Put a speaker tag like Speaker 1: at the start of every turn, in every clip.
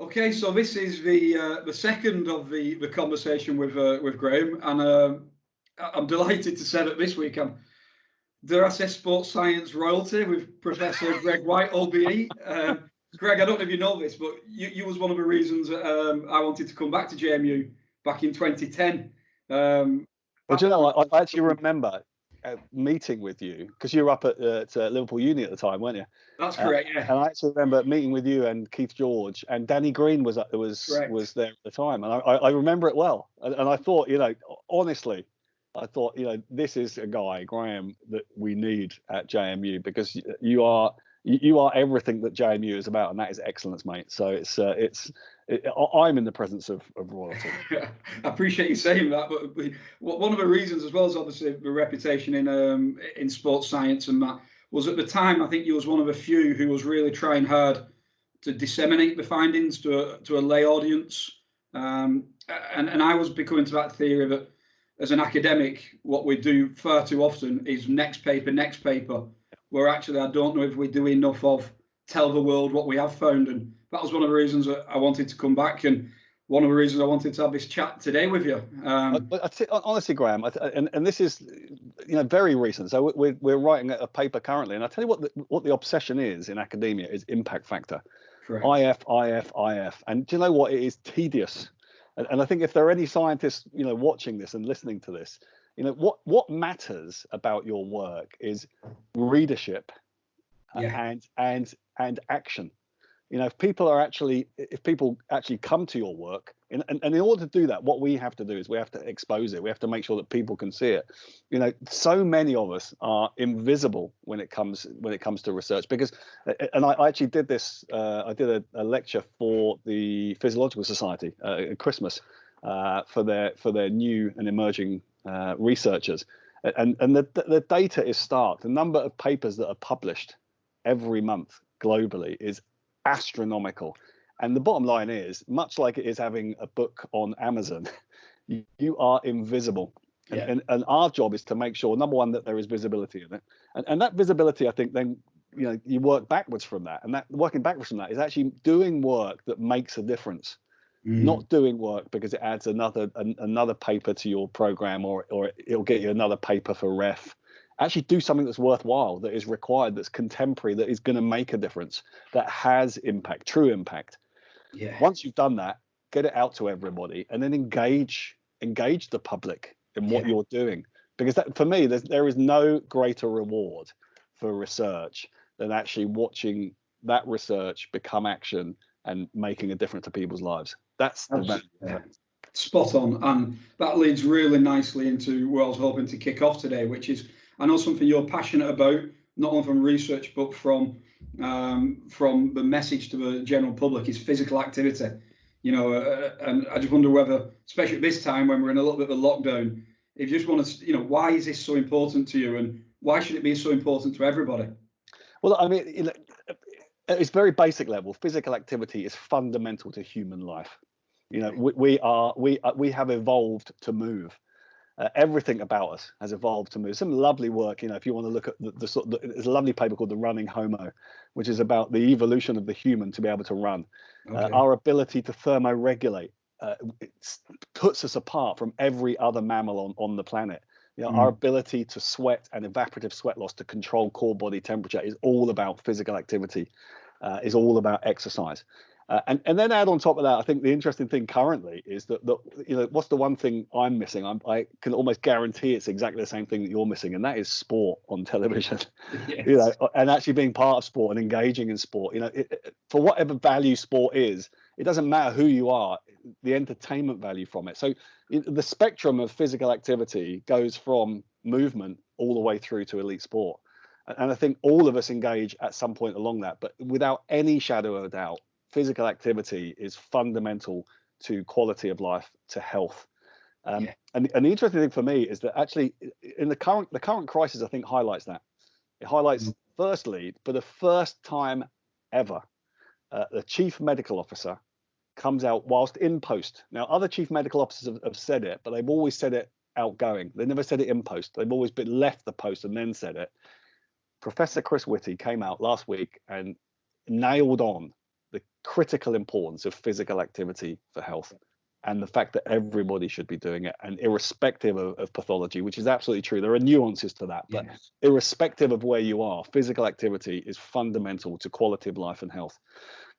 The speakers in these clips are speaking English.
Speaker 1: Okay, so this is the second of the conversation with Graeme, and I'm delighted to say that this week I'm, dare I say, sports science royalty with Professor Greg Whyte OBE. Greg, I don't know if you know this, but you was one of the reasons I wanted to come back to JMU back in 2010.
Speaker 2: Well, do you know, I actually remember meeting with you because you were up at Liverpool Uni at the time, weren't you?
Speaker 1: That's correct, yeah.
Speaker 2: And I actually remember meeting with you and Keith George, and Danny Green was there at the time, and I remember it well. And I thought, you know, honestly, I thought, you know, this is a guy, Graeme, that we need at JMU, because you are everything that JMU is about, and that is excellence, mate. So I'm in the presence of royalty.
Speaker 1: I appreciate you saying that, but one of the reasons, as well as obviously the reputation in sports science and that, was at the time I think you was one of the few who was really trying hard to disseminate the findings to a lay audience, and I was becoming to that theory that as an academic, what we do far too often is next paper, where actually I don't know if we do enough of tell the world what we have found. And that was one of the reasons that I wanted to come back, and one of the reasons I wanted to have this chat today with you.
Speaker 2: Honestly, Graeme, and this is, you know, very recent. So we're writing a paper currently, and I tell you what the obsession is in academia is impact factor.
Speaker 1: Correct.
Speaker 2: IF. And do you know what? It is tedious. And I think if there are any scientists, you know, watching this and listening to this, you know, what matters about your work is readership, and action. You know, if people actually come to your work, and in order to do that, what we have to do is we have to expose it. We have to make sure that people can see it. You know, so many of us are invisible when it comes to research, because, and I actually did this. I did a lecture for the Physiological Society at Christmas for their new and emerging researchers, and the data is stark. The number of papers that are published every month globally is astronomical, and the bottom line is, much like it is having a book on Amazon, you are invisible. And our job is to make sure, number one, that there is visibility in it, and that visibility, I think, then, you know, you work backwards from that, and that working backwards from that is actually doing work that makes a difference. Not doing work because it adds another paper to your program, or it'll get you another paper for ref. Actually do something that's worthwhile, that is required, that's contemporary, that is going to make a difference, that has impact, true impact. Once you've done that, get it out to everybody, and then engage the public in what you're doing, because that, for me, there is no greater reward for research than actually watching that research become action and making a difference to people's lives. That's the value.
Speaker 1: Spot on, and that leads really nicely into where I was hoping to kick off today, which is, I know something you're passionate about, not only from research but from the message to the general public, is physical activity. You know, and I just wonder whether, especially at this time when we're in a little bit of a lockdown, if you just want to, you know, why is this so important to you, and why should it be so important to everybody?
Speaker 2: Well, I mean, you know, at its very basic level, physical activity is fundamental to human life. You know, we have evolved to move. Everything about us has evolved to move. Some lovely work, you know, if you want to look at there's a lovely paper called The Running Homo, which is about the evolution of the human to be able to run. Our ability to thermoregulate it puts us apart from every other mammal on the planet. You know, our ability to sweat and evaporative sweat loss to control core body temperature is all about physical activity, is all about exercise. And then add on top of that, I think the interesting thing currently is that you know, what's the one thing I'm missing? I can almost guarantee it's exactly the same thing that you're missing, and that is sport on television. You know, and actually being part of sport and engaging in sport. You know, for whatever value sport is, it doesn't matter who you are, the entertainment value from it. So the spectrum of physical activity goes from movement all the way through to elite sport, and I think all of us engage at some point along that. But without any shadow of a doubt, physical activity is fundamental to quality of life, to health. And the interesting thing for me is that actually in the current crisis, I think highlights that. It highlights, firstly, for the first time ever, the chief medical officer comes out whilst in post. Now, other chief medical officers have said it, but they've always said it outgoing. They never said it in post. They've always been left the post and then said it. Professor Chris Whitty came out last week and nailed on the critical importance of physical activity for health, and the fact that everybody should be doing it, and irrespective of pathology, which is absolutely true. There are nuances to that, but irrespective of where you are, physical activity is fundamental to quality of life and health.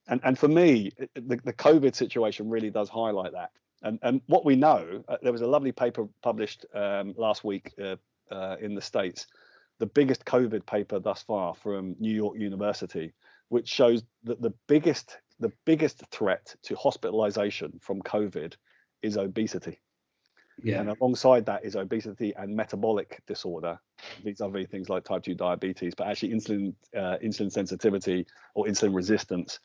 Speaker 2: And for me, the COVID situation really does highlight that. And what we know, there was a lovely paper published last week in the States, the biggest COVID paper thus far from New York University, which shows that the biggest threat to hospitalization from COVID is obesity. Yeah. And alongside that is obesity and metabolic disorder, vis-a-vis things like type 2 diabetes, but actually insulin sensitivity or insulin resistance,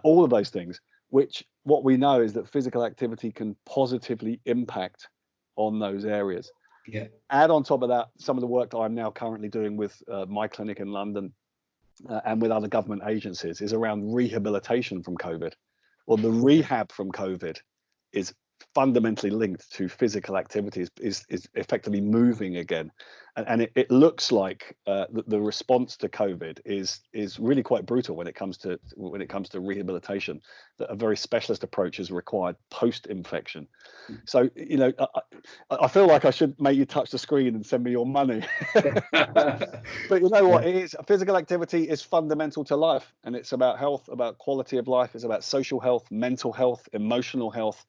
Speaker 2: all of those things, which what we know is that physical activity can positively impact on those areas. Yeah. Add on top of that some of the work that I'm now currently doing with my clinic in London and with other government agencies is around rehabilitation from COVID. Well, the rehab from COVID is fundamentally linked to physical activities, is effectively moving again, and it looks like the response to COVID is really quite brutal when it comes to rehabilitation. That a very specialist approach is required post-infection. So I feel like I should make you touch the screen and send me your money, but you know what, it is, physical activity is fundamental to life, and it's about health, about quality of life, it's about social health, mental health, emotional health.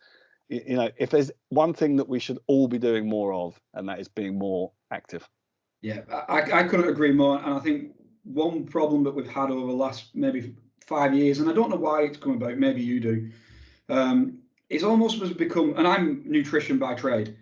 Speaker 2: If there's one thing that we should all be doing more of, and that is being more active. Yeah,
Speaker 1: I couldn't agree more. And I think one problem that we've had over the last maybe 5 years, and I don't know why it's come about, maybe you do, it's almost has become, and I'm nutrition by trade,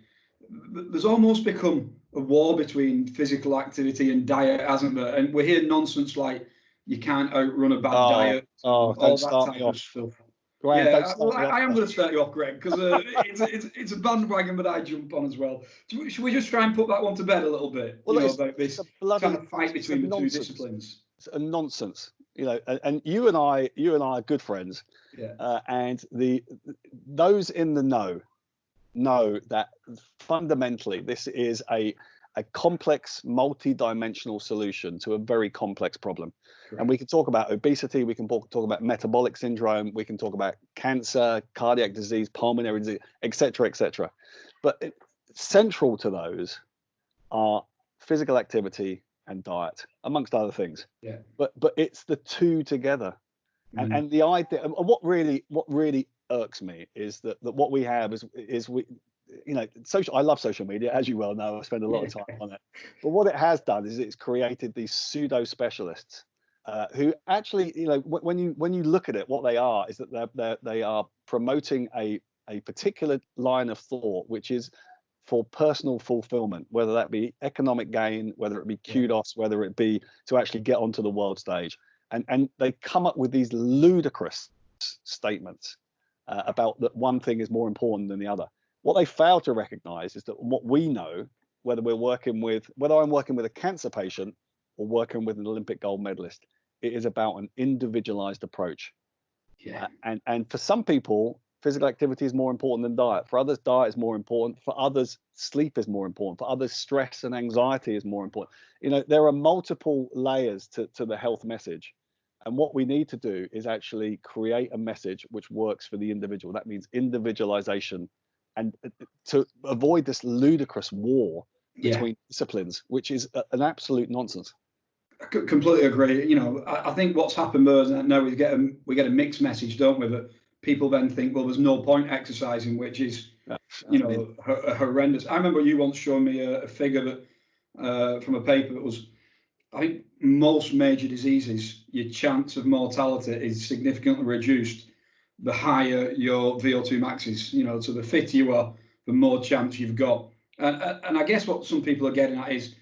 Speaker 1: there's almost become a war between physical activity and diet, hasn't there? And we hear nonsense like you can't outrun a bad diet, all that type of stuff. Graeme, I am going to start you off, Greg, because it's a bandwagon that I jump on as well. Should we just try and put that one to bed a little bit? Well, about this kind of fight between the two disciplines.
Speaker 2: It's a nonsense, and you and I are good friends, and those in the know that fundamentally this is a complex, multi-dimensional solution to a very complex problem. Right. And we can talk about obesity, we can talk about metabolic syndrome, we can talk about cancer, cardiac disease, pulmonary disease, etc., etc. But central to those are physical activity and diet, amongst other things. Yeah. But it's the two together. And the idea, and what really irks me is that what we have is we, I love social media, as you well know. I spend a lot of time on it. But what it has done is it's created these pseudo specialists who actually, when you look at it, what they are is that they are promoting a particular line of thought, which is for personal fulfillment, whether that be economic gain, whether it be kudos, whether it be to actually get onto the world stage. And they come up with these ludicrous statements about that one thing is more important than the other. What they fail to recognize is that what we know, whether I'm working with a cancer patient or working with an Olympic gold medalist, it is about an individualized approach. Yeah. And for some people, physical activity is more important than diet. For others, diet is more important. For others, sleep is more important. For others, stress and anxiety is more important. There are multiple layers to the health message. And what we need to do is actually create a message which works for the individual. That means individualization, and to avoid this ludicrous war between disciplines, which is an absolute nonsense.
Speaker 1: I completely agree. I think what's happened there is that now we get a mixed message, don't we? That people then think, well, there's no point exercising, which is, horrendous. I remember you once showing me a figure that from a paper that was, I think most major diseases, your chance of mortality is significantly reduced the higher your VO2 max is. So the fitter you are, the more chance you've got. And I guess what some people are getting at is,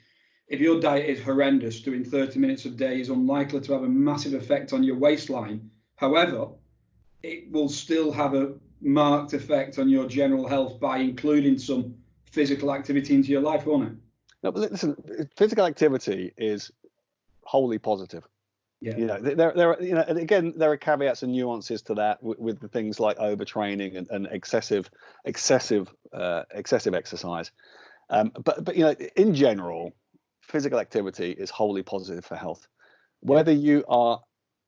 Speaker 1: if your diet is horrendous, doing 30 minutes a day is unlikely to have a massive effect on your waistline. However, it will still have a marked effect on your general health by including some physical activity into your life, won't it?
Speaker 2: No, but listen, physical activity is wholly positive. Yeah. There and again, there are caveats and nuances to that with the things like overtraining and excessive exercise. But in general, physical activity is wholly positive for health. Whether you are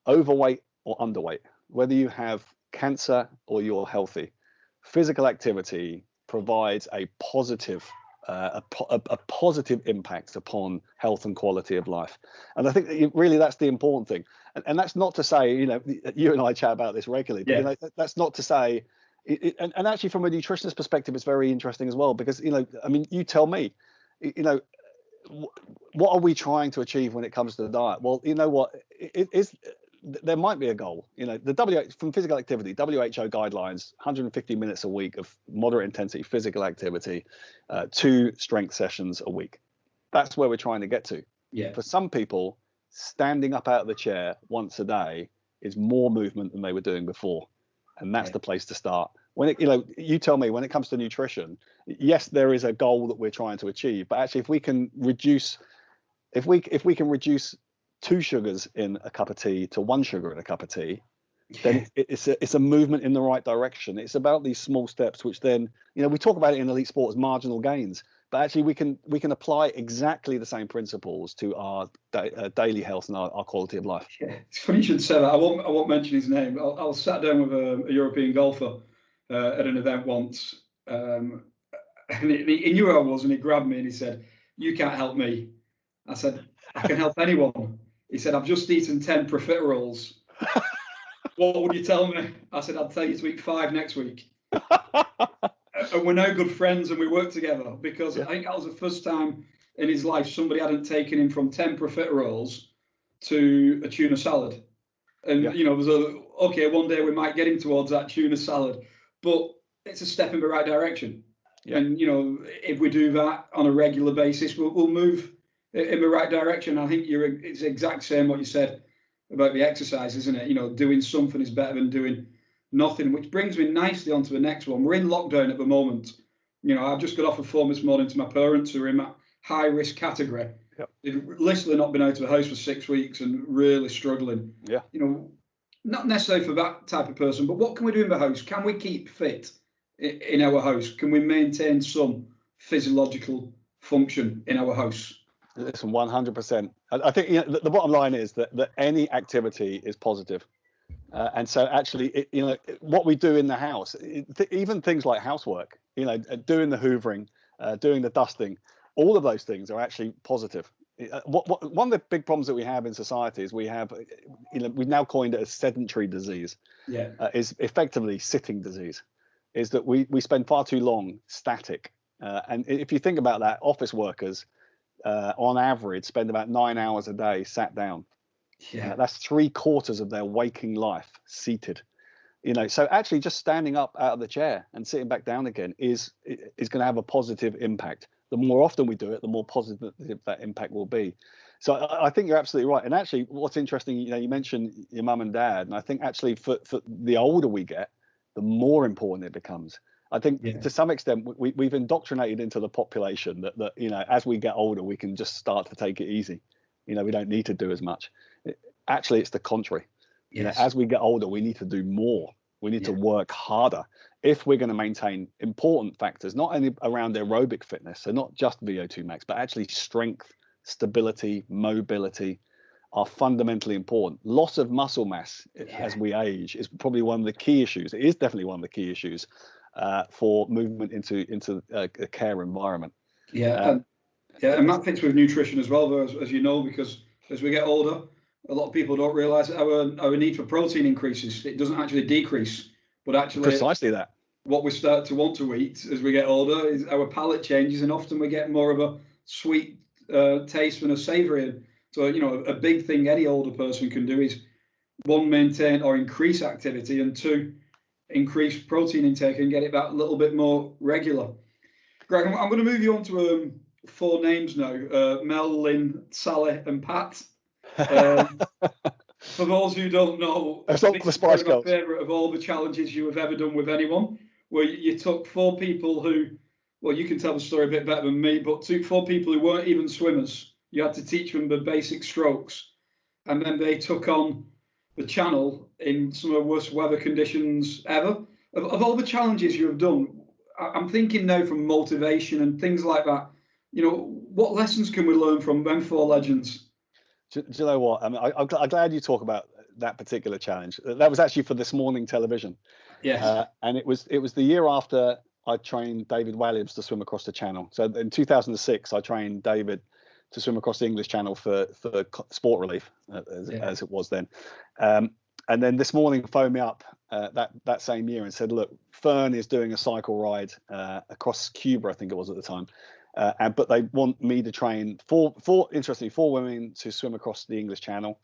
Speaker 2: overweight or underweight, whether you have cancer or you're healthy, physical activity provides a positive a positive impact upon health and quality of life. And I think that really that's the important thing. And that's not to say, you know, you and I chat about this regularly, but you know, that's not to say, and actually from a nutritionist perspective, it's very interesting as well, because, you know, I mean, you tell me, you know, what are we trying to achieve when it comes to the diet? Well, you know what, there might be a goal. You know, from physical activity, WHO guidelines, 150 minutes a week of moderate intensity physical activity, 2 strength sessions a week. That's where we're trying to get to.
Speaker 1: Yeah.
Speaker 2: For some people, standing up out of the chair once a day is more movement than they were doing before, and that's the place to start. When it, you know, you tell me, when it comes to nutrition, yes, there is a goal that we're trying to achieve, but actually, if we can reduce 2 sugars in a cup of tea to 1 sugar in a cup of tea, then it's a movement in the right direction. It's about these small steps, which then, you know, we talk about it in elite sport as marginal gains, but actually we can apply exactly the same principles to our daily health and our quality of life.
Speaker 1: Yeah, it's funny you should say that. I won't mention his name. I was sat down with a European golfer at an event once, and he knew who I was, and he grabbed me and he said, "You can't help me." I said, "I can help anyone." He said, "I've just eaten 10 profiteroles. What would you tell me?" I said, "I'd tell you to eat 5 next week." And we're now good friends and we work together, because I think that was the first time in his life somebody hadn't taken him from 10 profiteroles to a tuna salad. And, you know, it was okay, one day we might get him towards that tuna salad, but it's a step in the right direction. Yeah. And, you know, if we do that on a regular basis, we'll move in the right direction. I think it's the exact same what you said about the exercise, isn't it? You know, doing something is better than doing nothing, which brings me nicely onto the next one. We're in lockdown at the moment. You know, I've just got off a phone this morning to my parents who are in that high risk category. Yep. They've literally not been out of the house for 6 weeks and really struggling. Yeah. You know, not necessarily for that type of person, but what can we do in the house? Can we keep fit in our house? Can we maintain some physiological function in our house?
Speaker 2: Listen, 100%. I think, you know, the bottom line is that any activity is positive. And so actually, you know, what we do in the house, even things like housework, you know, doing the hoovering, doing the dusting, all of those things are actually positive. One of the big problems that we have in society is we have, you know, we've now coined it as sedentary disease. Yeah. Is effectively sitting disease. Is that we spend far too long static. And if you think about that, office workers, on average, spend about 9 hours a day sat down. Yeah, that's 3/4 of their waking life seated. You know, so actually just standing up out of the chair and sitting back down again is going to have a positive impact. The more often we do it, the more positive that impact will be. So I think you're absolutely right. And actually, what's interesting, you know, you mentioned your mum and dad, and I think actually for the older we get, the more important it becomes. I think to some extent we've indoctrinated into the population that you know, as we get older, we can just start to take it easy. You know, we don't need to do as much. Actually, it's the contrary. Yes. You know, as we get older, we need to do more. We need to work harder if we're going to maintain important factors, not only around aerobic fitness, so not just VO2 max, but actually strength, stability, mobility are fundamentally important. Loss of muscle mass as we age is probably one of the key issues. It is definitely one of the key issues for movement into a care environment.
Speaker 1: And that fits with nutrition as well, though, as you know, because as we get older, a lot of people don't realize that our need for protein increases. It doesn't actually decrease, but actually
Speaker 2: precisely that.
Speaker 1: What we start to want to eat as we get older is our palate changes, and often we get more of a sweet taste than a savory. So, you know, a big thing any older person can do is 1, maintain or increase activity, and 2, increase protein intake and get it that little bit more regular. Greg, I'm going to move you on to 4 names now: Mel, Lynn, Sally, and Pat. For those who don't know,
Speaker 2: this is my
Speaker 1: favourite of all the challenges you have ever done with anyone, where you took 4 people who, well, you can tell the story a bit better than me, but 4 people who weren't even swimmers. You had to teach them the basic strokes, and then they took on the channel in some of the worst weather conditions ever. Of all the challenges you have done, I'm thinking now from motivation and things like that, you know, what lessons can we learn from them 4 legends?
Speaker 2: Do you know what? I mean, I'm glad you talk about that particular challenge. That was actually for This Morning television.
Speaker 1: Yes.
Speaker 2: And it was the year after I trained David Walliams to swim across the channel. So in 2006, I trained David to swim across the English Channel for sport relief, as it was then. And then This Morning phoned me up that same year and said, look, Fern is doing a cycle ride across Cuba, I think it was at the time. But they want me to train four women to swim across the English Channel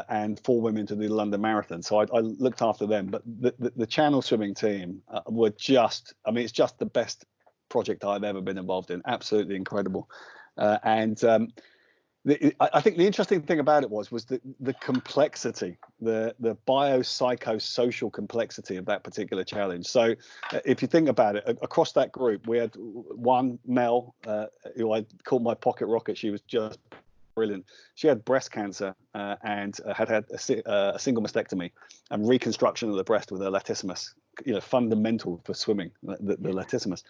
Speaker 2: and 4 women to do the London Marathon. So I looked after them. But the Channel swimming team were just, I mean, it's just the best project I've ever been involved in. Absolutely incredible. I think the interesting thing about it was the complexity, the biopsychosocial complexity of that particular challenge. So if you think about it, across that group, we had one, Mel, who I called my pocket rocket. She was just brilliant. She had breast cancer and had a single mastectomy and reconstruction of the breast with a latissimus, fundamental for swimming, the latissimus.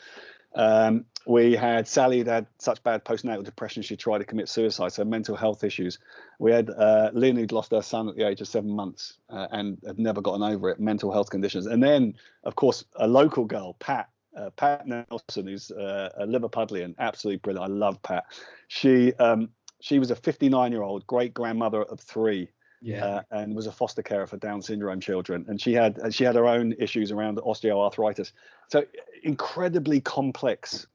Speaker 2: We had Sally, who'd had such bad postnatal depression she tried to commit suicide, so mental health issues. We had Lynn, who'd lost her son at the age of 7 months and had never gotten over it, mental health conditions. And then, of course, a local girl, Pat Nelson, who's a Liverpudlian, absolutely brilliant. I love Pat. She was a 59-year-old great grandmother of 3. And was a foster carer for Down syndrome children, and she had her own issues around osteoarthritis. So incredibly complex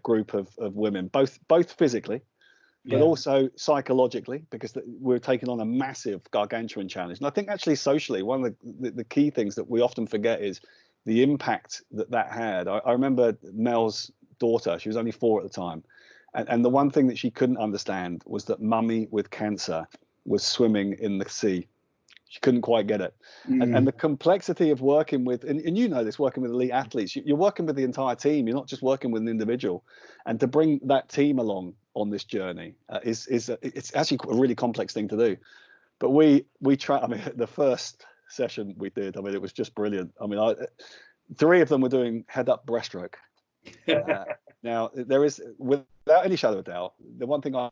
Speaker 2: group of women, both physically, but also psychologically, because we're taking on a massive gargantuan challenge. And I think actually socially, one of the key things that we often forget is the impact that had. I remember Mel's daughter; she was only 4 at the time, and the one thing that she couldn't understand was that mummy with cancer was swimming in the sea. She couldn't quite get it. And the complexity of working with, and you know this, working with elite athletes, you're working with the entire team. You're not just working with an individual. And to bring that team along on this journey it's actually a really complex thing to do. But we try. I mean, the first session we did, I mean, it was just brilliant. I mean, 3 of them were doing head-up breaststroke. Now, there is, without any shadow of doubt, the one thing I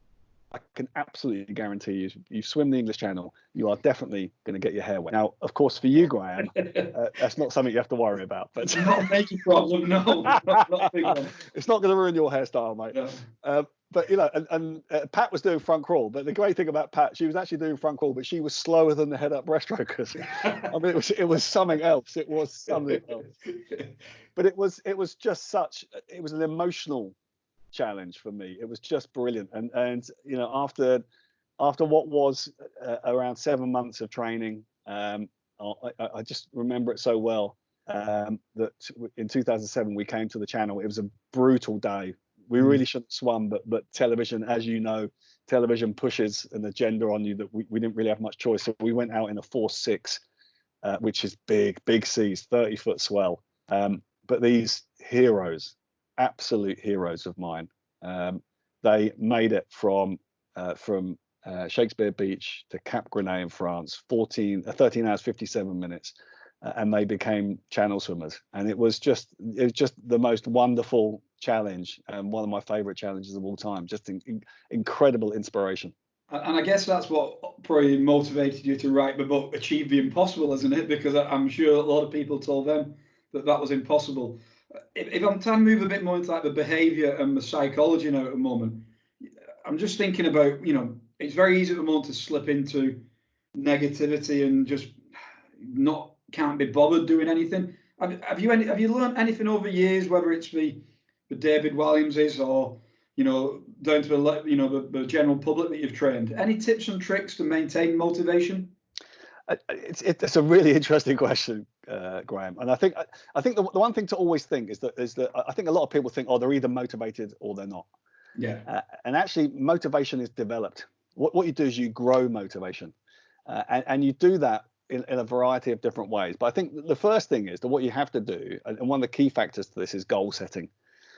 Speaker 2: can absolutely guarantee you swim the English Channel, you are definitely going to get your hair wet. Now, of course, for you, Graeme, that's not something you have to worry about. But
Speaker 1: it's not a major problem, no. Not a big one.
Speaker 2: It's not going to ruin your hairstyle, mate. No. But and Pat was doing front crawl. But the great thing about Pat, she was actually doing front crawl, but she was slower than the head-up breaststrokers. I mean, it was something else. It was something else. But it was an emotional challenge for me. It was just brilliant. And after what was around 7 months of training, I just remember it so well. That in 2007 we came to the Channel. It was a brutal day. We really shouldn't have swum, but television, as you know, television pushes an agenda on you that we didn't really have much choice. So we went out in a 4.6, which is big seas, 30-foot swell. But these heroes, absolute heroes of mine, they made it from Shakespeare Beach to Cap Grenay in France, 13 hours 57 minutes, and they became Channel swimmers. And it was just the most wonderful challenge, and one of my favorite challenges of all time. Just incredible inspiration.
Speaker 1: And I guess that's what probably motivated you to write the book, Achieve the Impossible, isn't it? Because I'm sure a lot of people told them that was impossible. If I'm trying to move a bit more into like the behaviour and the psychology now at the moment, I'm just thinking about, it's very easy at the moment to slip into negativity and just can't be bothered doing anything. Have you learned anything over years, whether it's the David Walliamses or down to the general public that you've trained? Any tips and tricks to maintain motivation?
Speaker 2: It's a really interesting question, Graeme. And I think the one thing to always think is that I think a lot of people think, they're either motivated or they're not.
Speaker 1: Yeah.
Speaker 2: And actually, motivation is developed. What you do is you grow motivation, and you do that in a variety of different ways. But I think the first thing is that what you have to do, and one of the key factors to this is goal setting.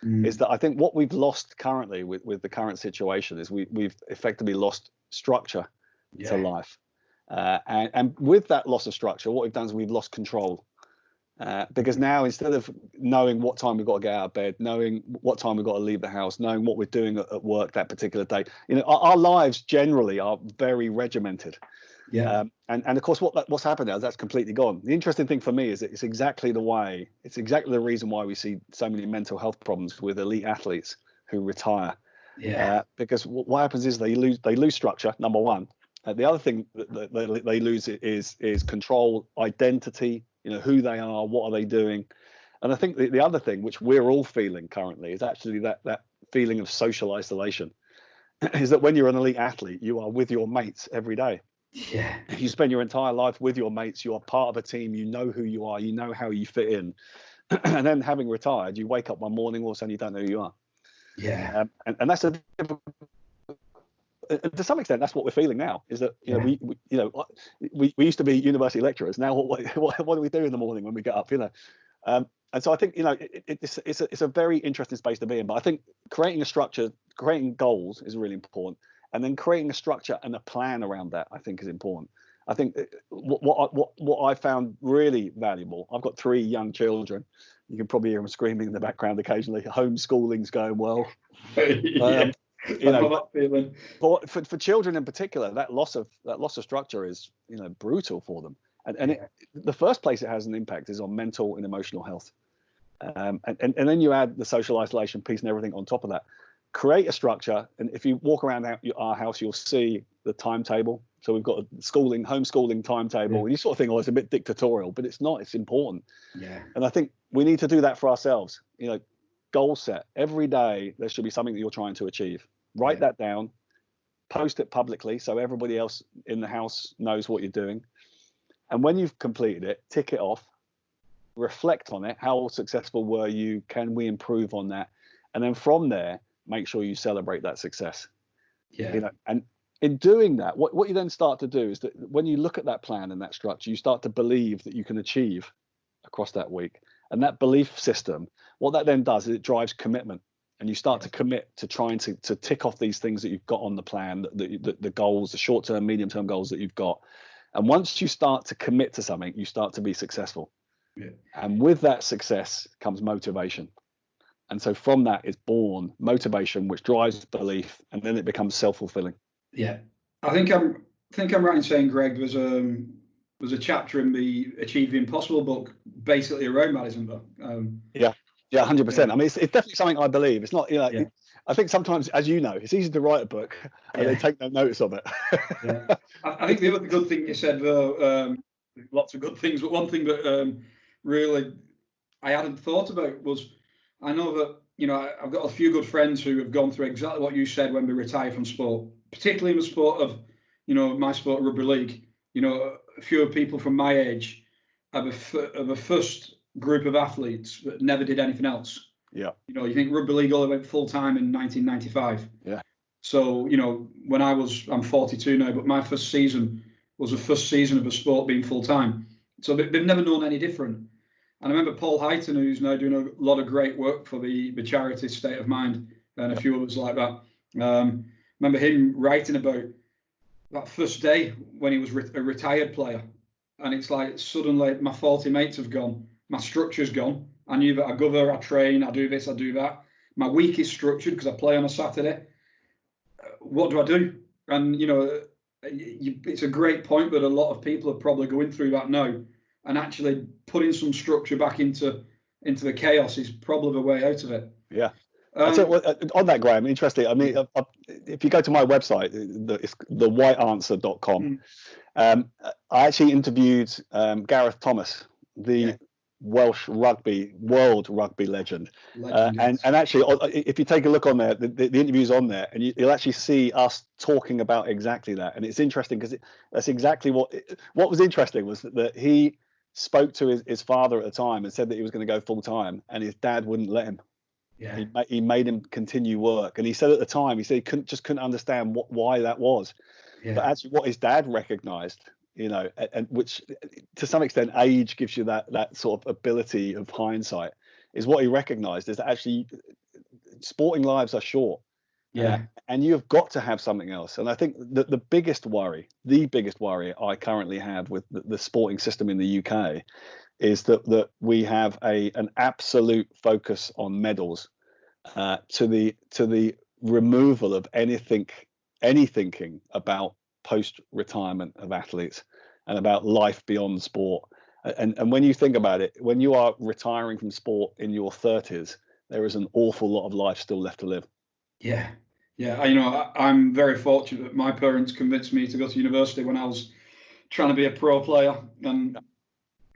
Speaker 2: Is that I think what we've lost currently with the current situation is we've effectively lost structure to life. And with that loss of structure, what we've done is we've lost control. Because now, instead of knowing what time we've got to get out of bed, knowing what time we've got to leave the house, knowing what we're doing at work that particular day, our lives generally are very regimented.
Speaker 1: Yeah.
Speaker 2: And of course, what's happened now is that's completely gone. The interesting thing for me is that it's exactly the reason why we see so many mental health problems with elite athletes who retire.
Speaker 1: Yeah.
Speaker 2: Because what happens is they lose structure, number one. The other thing that they lose is control, identity, who they are, what are they doing. And I think the other thing, which we're all feeling currently, is actually that feeling of social isolation. Is that when you're an elite athlete, you are with your mates every day.
Speaker 1: Yeah.
Speaker 2: You spend your entire life with your mates. You are part of a team. You know who you are. You know how you fit in. And then having retired, you wake up one morning, all of a sudden you don't know who you are.
Speaker 1: Yeah.
Speaker 2: And that's to some extent, that's what we're feeling now. Is that we used to be university lecturers. Now what do we do in the morning when we get up? And so I think it's a very interesting space to be in. But I think creating a structure, creating goals is really important, and then creating a structure and a plan around that, I think, is important. I think what I found really valuable. I've got 3 young children. You can probably hear them screaming in the background occasionally. Homeschooling's going well.
Speaker 1: Yeah.
Speaker 2: But for children in particular, that loss of structure is brutal for them. And the first place it has an impact is on mental and emotional health. And then you add the social isolation piece and everything on top of that. Create a structure, and if you walk around our house, you'll see the timetable. So we've got a homeschooling timetable. And you sort of think, oh, it's a bit dictatorial, but it's not. It's important.
Speaker 1: Yeah.
Speaker 2: And I think we need to do that for ourselves. Goal set. Every day there should be something that you're trying to achieve. Write that down, post it publicly so everybody else in the house knows what you're doing. And when you've completed it, tick it off, reflect on it. How successful were you? Can we improve on that? And then from there, make sure you celebrate that success.
Speaker 1: Yeah.
Speaker 2: And in doing that, what you then start to do is that when you look at that plan and that structure, you start to believe that you can achieve across that week. And that belief system, what that then does is it drives commitment. And you start to commit to trying to tick off these things that you've got on the plan, the goals, the short-term, medium-term goals that you've got. And once you start to commit to something, you start to be successful. Yeah. And with that success comes motivation. And so from that is born motivation, which drives belief, and then it becomes self-fulfilling.
Speaker 1: Yeah. I think I'm right in saying, Greg, there's a chapter in the Achieve the Impossible book basically around that, isn't there?
Speaker 2: Yeah, 100%. I mean, it's definitely something I believe. It's not, I think sometimes, as you know, it's easy to write a book and then take no notice of it.
Speaker 1: I think the other good thing you said, though, lots of good things, but one thing that really I hadn't thought about was, I know that, I've got a few good friends who have gone through exactly what you said when they retire from sport, particularly in the sport of, my sport, rugby league. A few people from my age are the first group of athletes that never did anything else.
Speaker 2: Yeah.
Speaker 1: You think rugby league only went full time in 1995.
Speaker 2: Yeah.
Speaker 1: So, when I'm 42 now, but my first season was the first season of a sport being full time. So they've never known any different. And I remember Paul Heighton, who's now doing a lot of great work for the charity State of Mind and a few others like that. Remember him writing about that first day when he was a retired player. And it's like suddenly my 40 mates have gone. My structure's gone. I knew that I go there, I train, I do this, I do that. My week is structured because I play on a Saturday. What do I do? And, it's a great point that a lot of people are probably going through that now. And actually putting some structure back into the chaos is probably the way out of it.
Speaker 2: Yeah. On that, Graeme, interesting. I mean, if you go to my website, it's thewhiteanswer.com. I actually interviewed Gareth Thomas, the Welsh world rugby legend. And actually, if you take a look on there, the interview's on there, and you'll actually see us talking about exactly that. And it's interesting because that's exactly what was interesting was that he spoke to his father at the time and said that he was going to go full time, and his dad wouldn't let him. Yeah. He made him continue work, and he said at the time, he said he couldn't understand why that was. Yeah. But actually, what his dad recognised, and which to some extent age gives you that sort of ability of hindsight, is what he recognised is that actually sporting lives are short.
Speaker 1: Yeah.
Speaker 2: And you've got to have something else. And I think that the biggest worry I currently have with the sporting system in the UK is that we have an absolute focus on medals to the removal of any thinking about post-retirement of athletes and about life beyond sport. And when you think about it, when you are retiring from sport in your 30s, there is an awful lot of life still left to live.
Speaker 1: Yeah. Yeah. I'm very fortunate that my parents convinced me to go to university when I was trying to be a pro player, and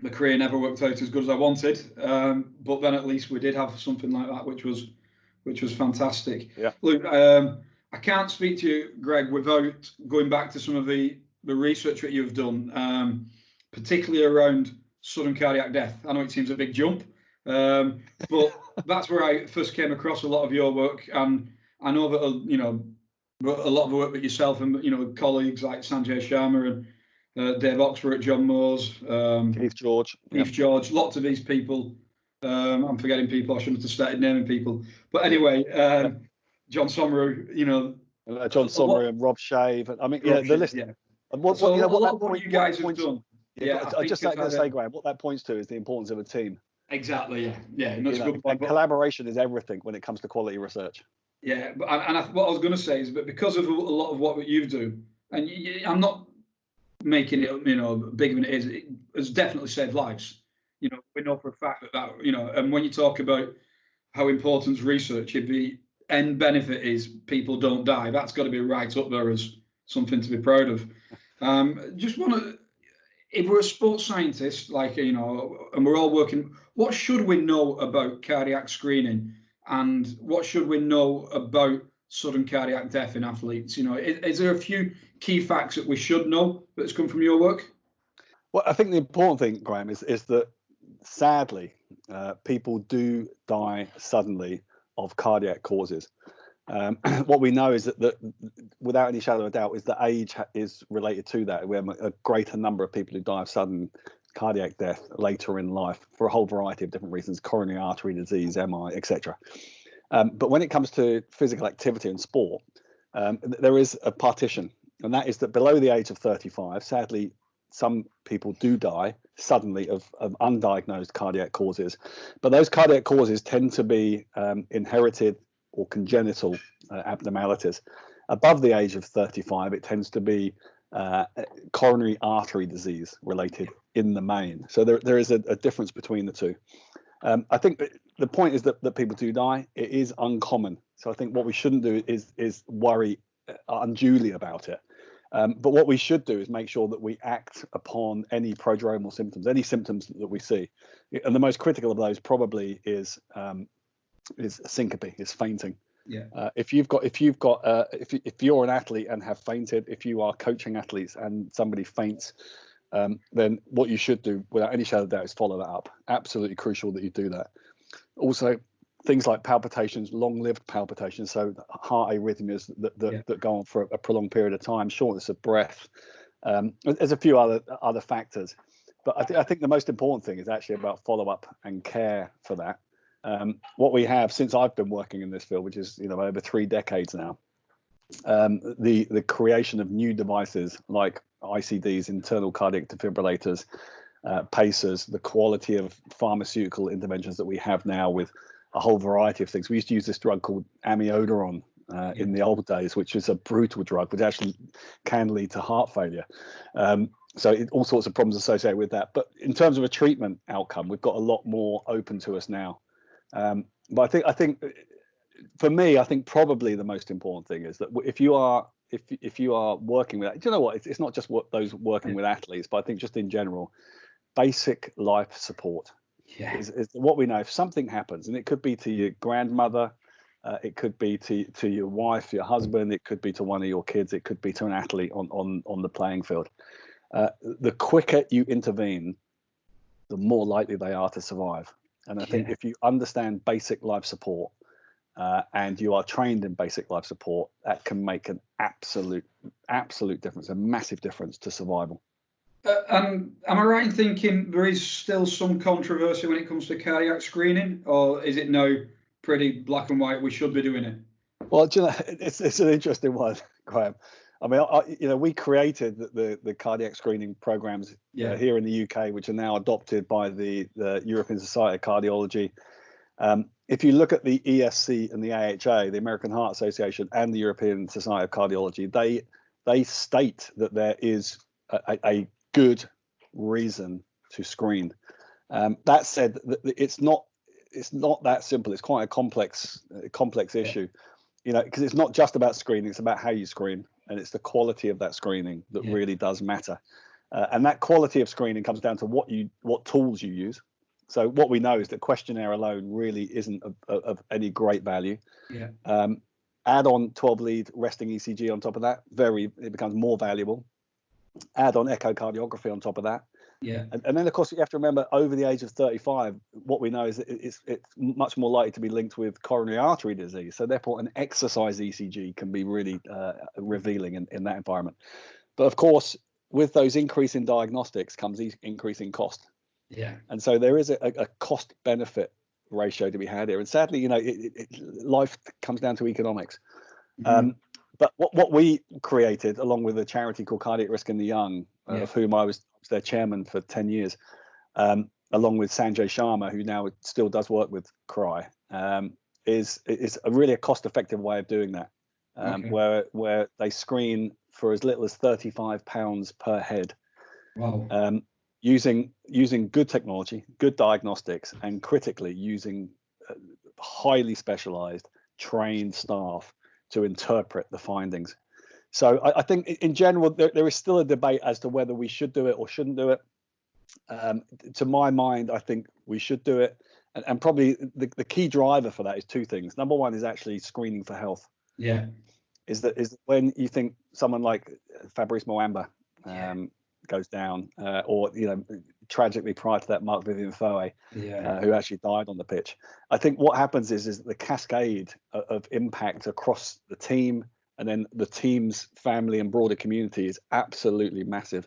Speaker 1: the career never worked out as good as I wanted. But then at least we did have something like that, which was fantastic.
Speaker 2: Yeah.
Speaker 1: Look, I can't speak to you, Greg, without going back to some of the research that you've done, particularly around sudden cardiac death. I know it seems a big jump, but that's where I first came across a lot of your work, and I know that a lot of the work that yourself and colleagues like Sanjay Sharma and Dave Oxford at John Moores,
Speaker 2: Keith George,
Speaker 1: lots of these people. I'm forgetting people. I shouldn't have started naming people, but anyway, John Somru,
Speaker 2: John Somru and Rob Shave. I mean, the list.
Speaker 1: Yeah.
Speaker 2: And
Speaker 1: what you guys have done.
Speaker 2: I just going to say, Graham, what that points to is the importance of a team.
Speaker 1: Exactly. Yeah. And that's a good point.
Speaker 2: And collaboration is everything when it comes to quality research.
Speaker 1: Yeah, but what I was going to say is that because of a lot of what you do, and I'm not making it bigger than it is, it has definitely saved lives. We know for a fact that and when you talk about how important is research, if the end benefit is people don't die, that's got to be right up there as something to be proud of. Just want to, if we're a sports scientist, and we're all working, what should we know about cardiac screening, and what should we know about sudden cardiac death in athletes? Is there a few key facts that we should know that's come from your work?
Speaker 2: Well, I think the important thing, Graham, is that sadly, people do die suddenly of cardiac causes. What we know is that without any shadow of a doubt, is that age is related to that. We have a greater number of people who die of sudden cardiac death later in life for a whole variety of different reasons: coronary artery disease, MI, etc. But when it comes to physical activity and sport, there is a partition, and that is that below the age of 35, sadly, some people do die suddenly of undiagnosed cardiac causes, but those cardiac causes tend to be inherited or congenital abnormalities. Above the age of 35, it tends to be coronary artery disease related in the main. So there is a difference between the two. I think the point is that people do die. It is uncommon. So I think what we shouldn't do is worry unduly about it. But what we should do is make sure that we act upon any prodromal symptoms, any symptoms that we see. And the most critical of those probably is syncope, is fainting.
Speaker 1: Yeah.
Speaker 2: If you're an athlete and have fainted, if you are coaching athletes and somebody faints, then what you should do, without any shadow of doubt, is follow that up. Absolutely crucial that you do that. Also, things like palpitations, long-lived palpitations, so heart arrhythmias that go on for a prolonged period of time, shortness of breath. There's a few other factors, but I think the most important thing is actually about follow-up and care for that. What we have since I've been working in this field, which is over 3 decades now, the creation of new devices like ICDs, internal cardiac defibrillators, pacers, the quality of pharmaceutical interventions that we have now with a whole variety of things. We used to use this drug called amiodarone in the old days, which is a brutal drug, which actually can lead to heart failure. So all sorts of problems associated with that. But in terms of a treatment outcome, we've got a lot more open to us now. But I think for me, I think probably the most important thing is that if you are working with, it's not just those working with athletes, but I think just in general, basic life support is what we know. If something happens, and it could be to your grandmother, it could be to your wife, your husband, it could be to one of your kids, it could be to an athlete on the playing field. The quicker you intervene, the more likely they are to survive. And I think if you understand basic life support and you are trained in basic life support, that can make an absolute difference, a massive difference to survival.
Speaker 1: Am I right in thinking there is still some controversy when it comes to cardiac screening, or is it now pretty black and white? We should be doing it.
Speaker 2: Well, it's an interesting one, Graham. I mean, we created the cardiac screening programs here in the UK, which are now adopted by the European Society of Cardiology. If you look at the ESC and the AHA, the American Heart Association, and the European Society of Cardiology, they they state that there is a good reason to screen. That said, it's not that simple. It's quite a complex issue, because it's not just about screening. It's about how you screen, and it's the quality of that screening that really does matter. And that quality of screening comes down to what tools you use. So what we know is that questionnaire alone really isn't of any great value. Add on 12 lead resting ECG on top of that, it becomes more valuable. Add on echocardiography on top of that. And then of course you have to remember, over the age of 35, what we know is that it's much more likely to be linked with coronary artery disease. So therefore an exercise ECG can be really revealing in that environment. But of course, with those increase in diagnostics comes increase in cost. And so there is a cost benefit ratio to be had here. And sadly, life comes down to economics. But what we created, along with a charity called Cardiac Risk in the Young, of whom I was their chairman for 10 years, along with Sanjay Sharma, who now still does work with CRY, is really a cost-effective way of doing that, where they screen for as little as £35 per head.
Speaker 1: Wow.
Speaker 2: Using good technology, good diagnostics, and critically using highly specialized, trained staff to interpret the findings. So I think in general, there is still a debate as to whether we should do it or shouldn't do it. To my mind, I think we should do it. And probably the key driver for that is two things. Number one is actually screening for health. Is that when you think someone like Fabrice Muamba goes down, or tragically prior to that, Mark Vivian Foe, who actually died on the pitch. I think what happens is the cascade of impact across the team, and then the team's family and broader community, is absolutely massive.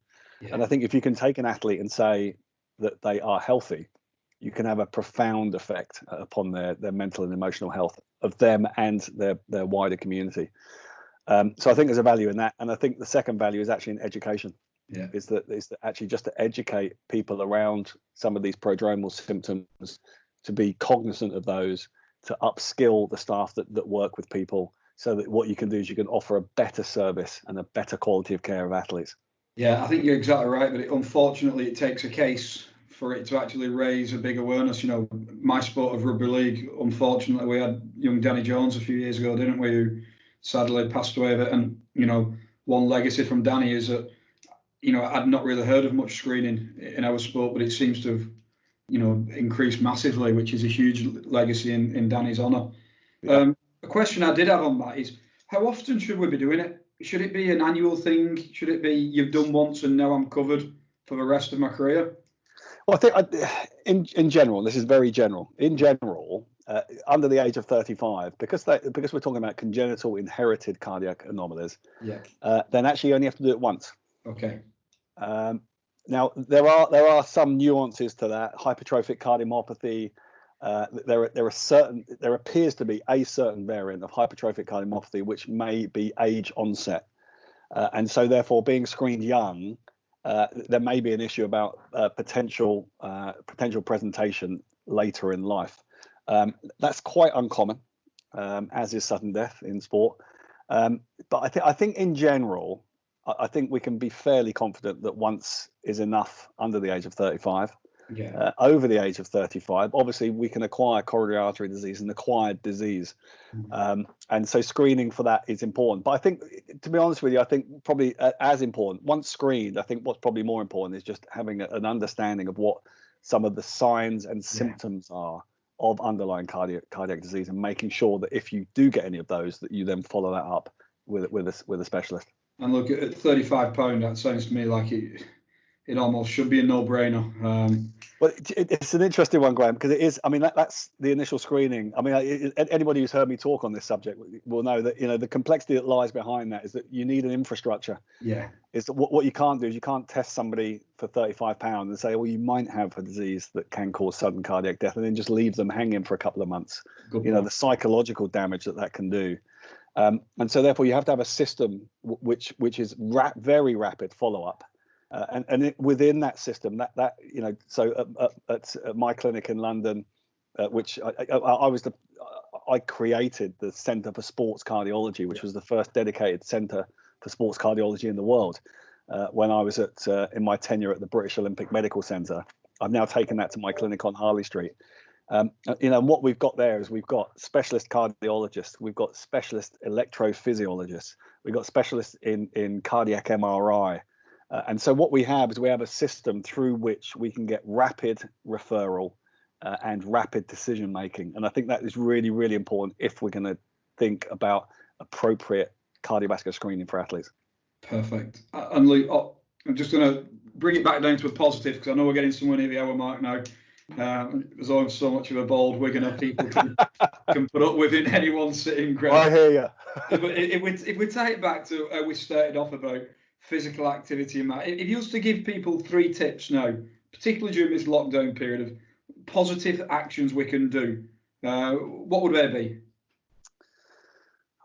Speaker 2: And I think if you can take an athlete and say that they are healthy, you can have a profound effect upon their mental and emotional health of them and their wider community. So I think there's a value in that. And I think the second value is actually in education. Is that actually just to educate people around some of these prodromal symptoms, to be cognizant of those, to upskill the staff that work with people, so that what you can do is you can offer a better service and a better quality of care of athletes.
Speaker 1: I think you're exactly right, but unfortunately it takes a case for it to actually raise a big awareness. My sport of rugby league, unfortunately, we had young Danny Jones a few years ago, didn't we, who sadly passed away of it. And one legacy from Danny is that I'd not really heard of much screening in our sport, but it seems to have, increased massively, which is a huge legacy in Danny's honour. A question I did have on that is, how often should we be doing it? Should it be an annual thing? Should it be you've done once and now I'm covered for the rest of my career?
Speaker 2: Well, I think in general, this is very general. In general, under the age of 35, because we're talking about congenital inherited cardiac anomalies, then actually you only have to do it once. Now there are some nuances to that. Hypertrophic cardiomyopathy, there appears to be a certain variant of hypertrophic cardiomyopathy which may be age onset, and so therefore being screened young, there may be an issue about potential presentation later in life. That's quite uncommon, as is sudden death in sport. But I think in general, I think we can be fairly confident that once is enough under the age of 35. Over the age of 35, obviously we can acquire coronary artery disease, an acquired disease. And so screening for that is important. But I think, to be honest with you, I think probably as important, once screened, I think what's probably more important is just having an understanding of what some of the signs and symptoms are of underlying cardiac disease, and making sure that if you do get any of those, that you then follow that up with a specialist. And
Speaker 1: look, at £35, that sounds to me like it almost should be a no-brainer.
Speaker 2: Well, it's an interesting one, Graeme, because it is. I mean, that's the initial screening. I mean, anybody who's heard me talk on this subject will know that the complexity that lies behind that is that you need an infrastructure. Is that what you can't do is you can't test somebody for £35 and say, well, you might have a disease that can cause sudden cardiac death, and then just leave them hanging for a couple of months. The psychological damage that can do. And so therefore you have to have a system which is very rapid follow-up. And within that system, so at my clinic in London, which I created the Centre for Sports Cardiology, which was the first dedicated centre for sports cardiology in the world. When I was in my tenure at the British Olympic Medical Centre, I've now taken that to my clinic on Harley Street. And what we've got there is we've got specialist cardiologists, we've got specialist electrophysiologists, we've got specialists in cardiac MRI. And so what we have is we have a system through which we can get rapid referral and rapid decision making. And I think that is really, really important if we're going to think about appropriate cardiovascular screening for athletes.
Speaker 1: Perfect. And Lee, I'm just going to bring it back down to a positive, because I know we're getting somewhere near the hour mark now. There's always so much of a bald wig and people can put up with in any one sitting. Greg.
Speaker 2: I hear you.
Speaker 1: if we tie it back to how we started off about physical activity and that, if you was to give people 3 tips now, particularly during this lockdown period, of positive actions we can do, what would they be?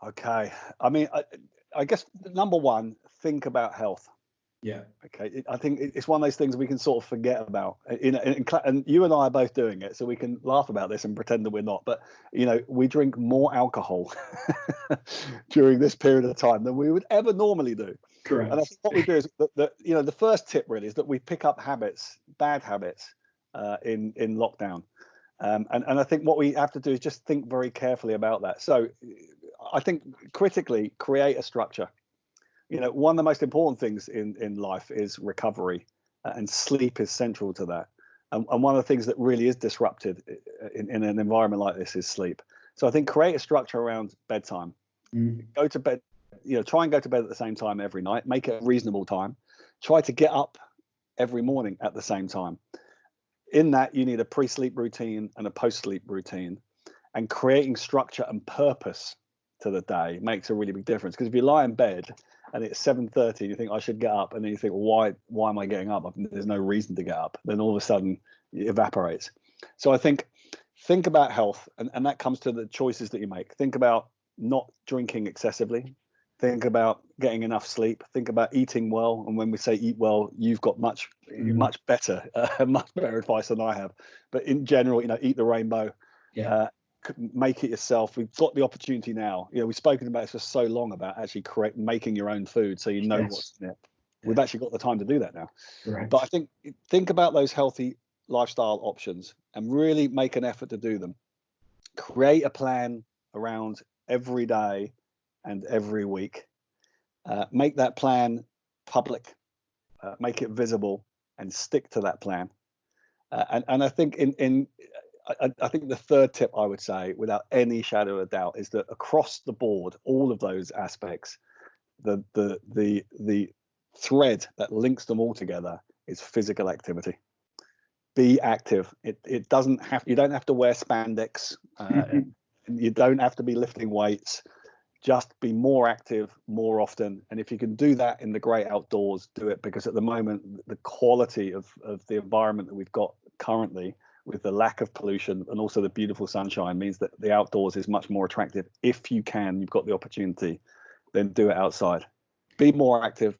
Speaker 2: Okay. I mean, I guess number one, think about health.
Speaker 1: Yeah.
Speaker 2: Okay. I think it's one of those things we can sort of forget about. And you and I are both doing it, so we can laugh about this and pretend that we're not. But we drink more alcohol during this period of time than we would ever normally do.
Speaker 1: Correct.
Speaker 2: And I think what we do is that the first tip really is that we pick up bad habits, in lockdown. And I think what we have to do is just think very carefully about that. So I think critically create a structure. One of the most important things in life is recovery, and sleep is central to that. And one of the things that really is disrupted in an environment like this is sleep. So I think create a structure around bedtime. Go to bed, try and go to bed at the same time every night. Make it a reasonable time. Try to get up every morning at the same time. In that, you need a pre-sleep routine and a post-sleep routine. And creating structure and purpose to the day makes a really big difference. Because if you lie in bed and it's 7:30, you think I should get up, and then you think, well, why am I getting up? There's no reason to get up. Then all of a sudden it evaporates. So I think about health, and that comes to the choices that you make. Think about not drinking excessively. Think about getting enough sleep. Think about eating well. And when we say eat well, you've got much better advice than I have. But in general, eat the rainbow.
Speaker 1: Yeah.
Speaker 2: Make it yourself. We've got the opportunity now. We've spoken about this for so long about actually making your own food, so what's in it. We've actually got the time to do that now.
Speaker 1: Right.
Speaker 2: But I think about those healthy lifestyle options and really make an effort to do them. Create a plan around every day and every week. Make that plan public. Make it visible and stick to that plan. And I think I think the third tip I would say, without any shadow of a doubt, is that across the board, all of those aspects, the thread that links them all together is physical activity. Be active. You don't have to wear spandex. You don't have to be lifting weights. Just be more active more often. And if you can do that in the great outdoors, do it, because at the moment, the quality of the environment that we've got currently, with the lack of pollution and also the beautiful sunshine, means that the outdoors is much more attractive. If you've got the opportunity, then do it outside. Be more active,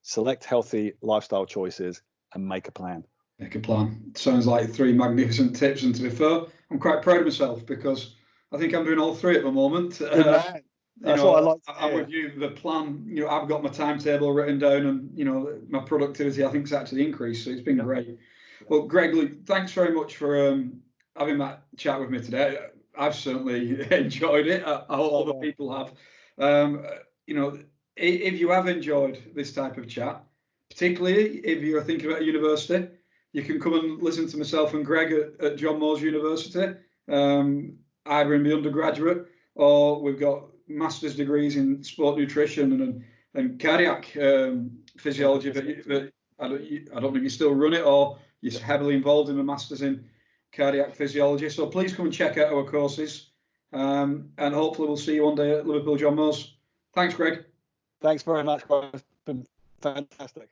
Speaker 2: select healthy lifestyle choices, and make a plan.
Speaker 1: Make a plan. Sounds like 3 magnificent tips. And to be fair, I'm quite proud of myself, because I think I'm doing all 3 at the moment.
Speaker 2: That's what I like to hear.
Speaker 1: I'm with you. The plan, I've got my timetable written down, and my productivity, I think, has actually increased. So it's been great. Well, Greg, thanks very much for having that chat with me today. I've certainly enjoyed it. I hope other people have. If you have enjoyed this type of chat, particularly if you're thinking about university, you can come and listen to myself and Greg at John Moores University, either in the undergraduate, or we've got master's degrees in sport nutrition and cardiac physiology. But I don't think you still run it, or you're heavily involved in a master's in cardiac physiology. So please come and check out our courses, and hopefully we'll see you one day at Liverpool John Moores. Thanks, Greg.
Speaker 2: Thanks very much. It's been fantastic.